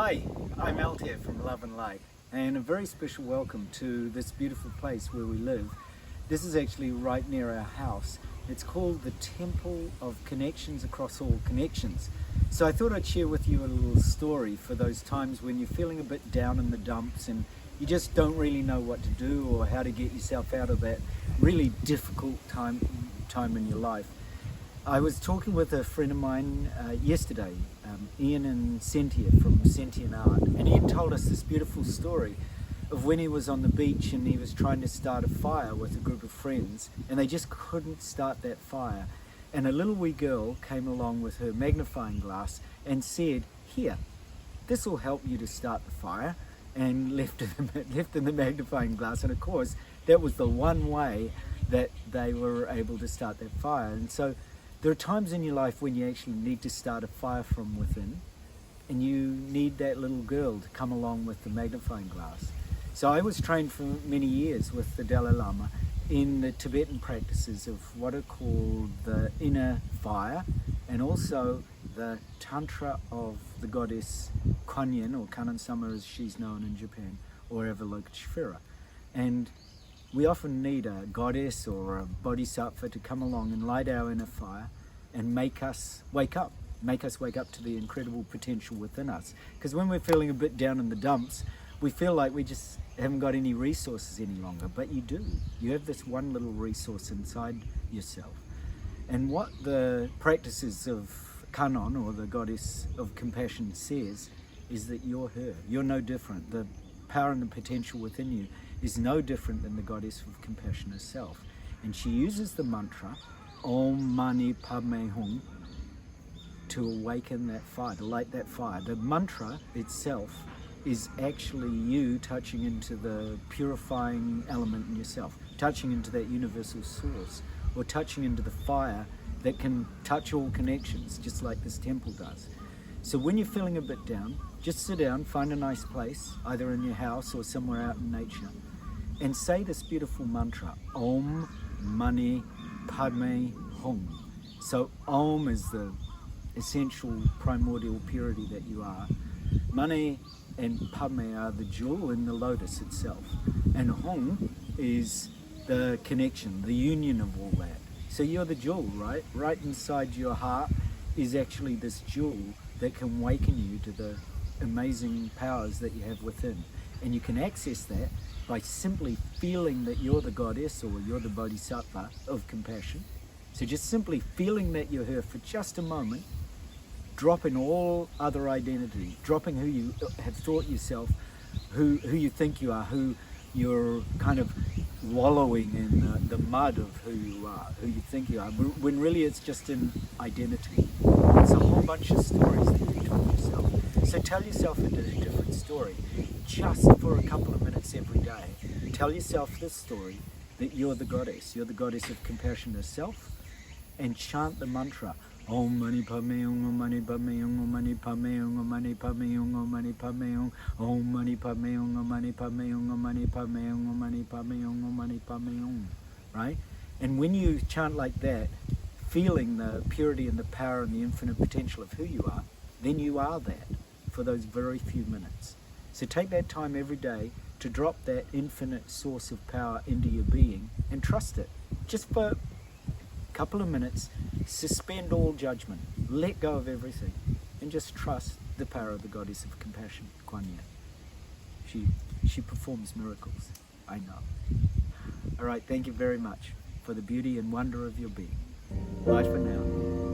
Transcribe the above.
Hi, I'm Altair from Love and Light, and a very special welcome to this beautiful place where we live. This is actually right near our house. It's called the Temple of Connections Across All Connections. So I thought I'd share with you a little story for those times when you're feeling a bit down in the dumps and you just don't really know what to do or how to get yourself out of that really difficult time in your life. I was talking with a friend of mine yesterday, Ian and Cynthia from Sentient Art, and Ian told us this beautiful story of when he was on the beach and he was trying to start a fire with a group of friends, and they just couldn't start that fire. And a little wee girl came along with her magnifying glass and said, "Here, this will help you to start the fire," and left in the magnifying glass. And of course, that was the one way that they were able to start that fire. And so there are times in your life when you actually need to start a fire from within, and you need that little girl to come along with the magnifying glass. So I was trained for many years with the Dalai Lama in the Tibetan practices of what are called the inner fire, and also the Tantra of the goddess Kuan Yin, or Kanansama as she's known in Japan, or Avalokiteshvara. And we often need a goddess or a bodhisattva to come along and light our inner fire and make us wake up to the incredible potential within us. Because when we're feeling a bit down in the dumps, we feel like we just haven't got any resources any longer, but you do. You have this one little resource inside yourself. And what the practices of Kanon, or the goddess of compassion, says is that you're her. You're no different. The power and the potential within you is no different than the goddess of compassion herself. And she uses the mantra Om Mani Padme Hum to awaken that fire, to light that fire. The mantra itself is actually you touching into the purifying element in yourself, touching into that universal source, or touching into the fire that can touch all connections, just like this temple does. So when you're feeling a bit down, just sit down, find a nice place, either in your house or somewhere out in nature, and say this beautiful mantra, Om Mani Padme Hum. So Om is the essential primordial purity that you are. Mani and Padme are the jewel in the lotus itself. And Hum is the connection, the union of all that. So you're the jewel, right? Right inside your heart is actually this jewel that can awaken you to the amazing powers that you have within. And you can access that by simply feeling that you're the goddess or you're the bodhisattva of compassion. So just simply feeling that you're her for just a moment, dropping all other identity, dropping who you have thought yourself, who you think you are, who you're kind of wallowing in the mud of who you are, who you think you are, when really it's just an identity. It's a whole bunch of stories that you tell yourself. So tell yourself a different story, just for a couple of minutes every day. Tell yourself this story, that you're the goddess of compassion herself, and chant the mantra, Om Mani Padme Hum, Om Mani Padme Hum, Om Mani Padme Hum, Om Mani Padme Hum, Om Mani Padme Hum, Om Mani Padme Hum, Om Mani Padme Hum, Om Mani Padme Hum, Om Mani Padme Hum, Om Mani Padme Hum, right? And when you chant like that, feeling the purity and the power and the infinite potential of who you are, then you are that for those very few minutes. So take that time every day to drop that infinite source of power into your being and trust it. Just for a couple of minutes, suspend all judgment, let go of everything, and just trust the power of the goddess of compassion, Kuan Yin. She performs miracles, I know. All right, thank you very much for the beauty and wonder of your being. Bye for now.